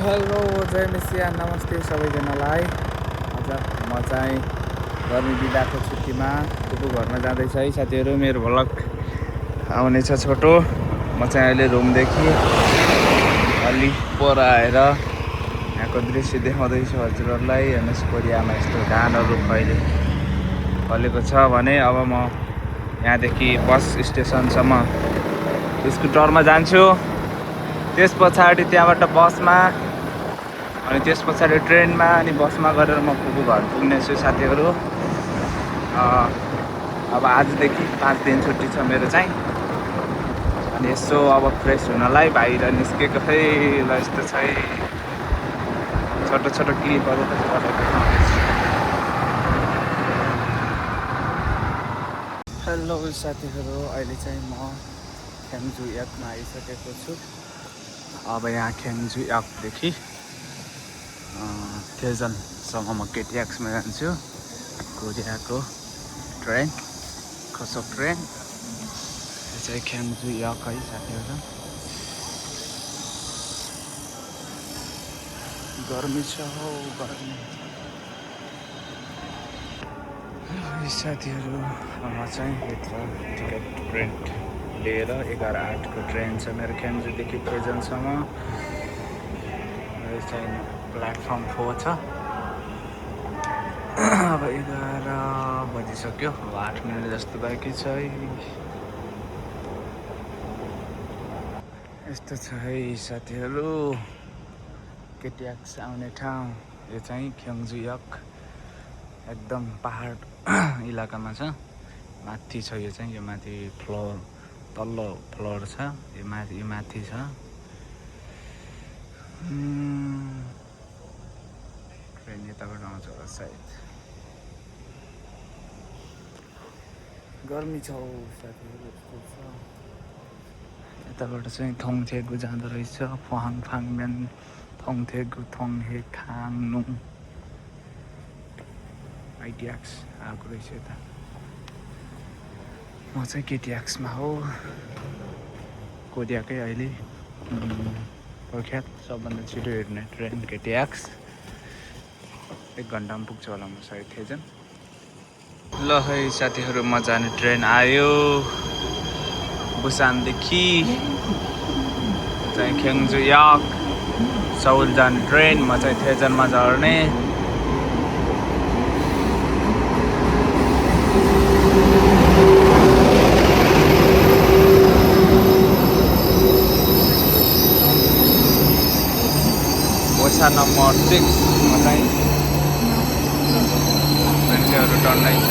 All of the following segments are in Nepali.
हेलो जय मेसिया नमस्ते सबैजनालाई। आज म चाहिँ गर्मी बिदाको छुट्टीमा टुकु घरमा जाँदैछ है साथीहरू। मेरो भ्लग आउनेछ छोटो। म चाहिँ अहिले रुमदेखि अलि पर आएर यहाँको दृश्य देखाउँदैछु हजुरहरूलाई। हेर्नुहोस् कोरियामा यस्तो धानहरू फलेको छ भने अब म यहाँदेखि बस स्टेसनसम्म स्कुटरमा जान्छु। त्यस पछाडि त्यहाँबाट बसमा अनि त्यस पछाडि ट्रेनमा अनि बसमा गरेर म टुकु घर पुग्नेछु साथीहरू। अब आजदेखि 5 दिन छुट्टी छ मेरो चाहिँ। अनि यसो अब फ्रेस हुनलाई बाहिर निस्केको है। ल यस्तो छ है, छोटो छोटो क्लिपहरू हेलो साथीहरू, अहिले चाहिँ म खेम्जु याकमा आइसकेको छु। अब यहाँ खेम्जु याकदेखि तेजनसम्म म केटिएक्समा जान्छु। कोरियाको ट्रेन, खोसोक ट्रेन। यो चाहिँ खेम्जु याक है साथीहरू। गर्मी छ हौ गर्मी। साथीहरू म चाहिँ भित्र टिकट प्रिन्ट लिएर 11:08 को ट्रेन छ मेरो खेम्जुदेखि तेजनसम्म। यो चाहिँ प्लेटफर्म 4 छ। अब 11 बजिसक्यो। अब 8 मिनट जस्तो बाँकी छ है। यस्तो छ है साथीहरू केटिएक्स आउने ठाउँ। यो चाहिँ खेम्जु याक एकदम पहाड इलाकामा छ। माथि छ यो चाहिँ, यो माथि फ्लोर, तल्लो फ्लोर छ। यो माथि छ। ट्रेन यताबाट आउँछ होला सायद। गर्मी छ हौ साथीहरू, यस्तो छ। यताबाट चाहिँ थोङथेगु जाँदो रहेछ। फाङफाङमेन थोङथेगु थोङहे खाङनुङ आइटिएक्स आएको रहेछ यता। म चाहिँ केटिएक्समा हो। कोरियाकै अहिले प्रख्यात सबभन्दा छिटो हिँड्ने ट्रेन केटिएक्स। 1 घन्टामा पुग्छ होला म सायद तेजन। ल है साथीहरू, म जाने ट्रेन आयो बुसानदेखि। चाहिँ खेम्जु याक सौल जाने ट्रेन। म चाहिँ तेजनमा झर्ने। मोछा नम्बर 6 म चाहिँ मान्छेहरू टन्नै छ।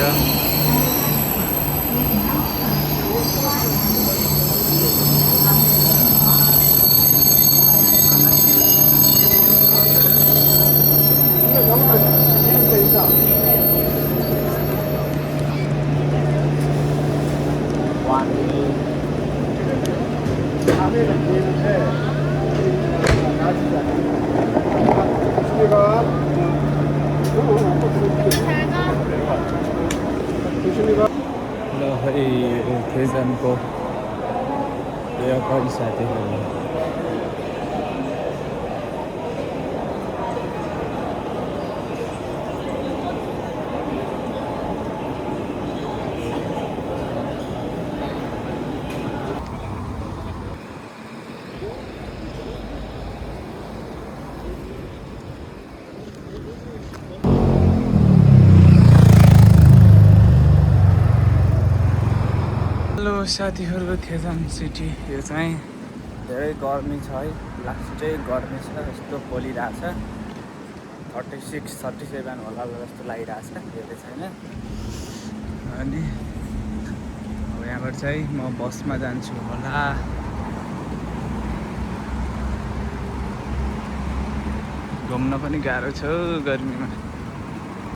ल है तेजनको यो साथीहरू। हेलो साथीहरू, तेजन सिटी। यो चाहिँ धेरै गर्मी छ है, लास्टै गर्मी छ। यस्तो पोलिरहेछ 36, 37 होला जस्तो लागिरहेछ, धेरै छैन। अनि अब यहाँबाट चाहिँ म बसमा जान्छु होला। घुम्न पनि गाह्रो छ गर्मीमा।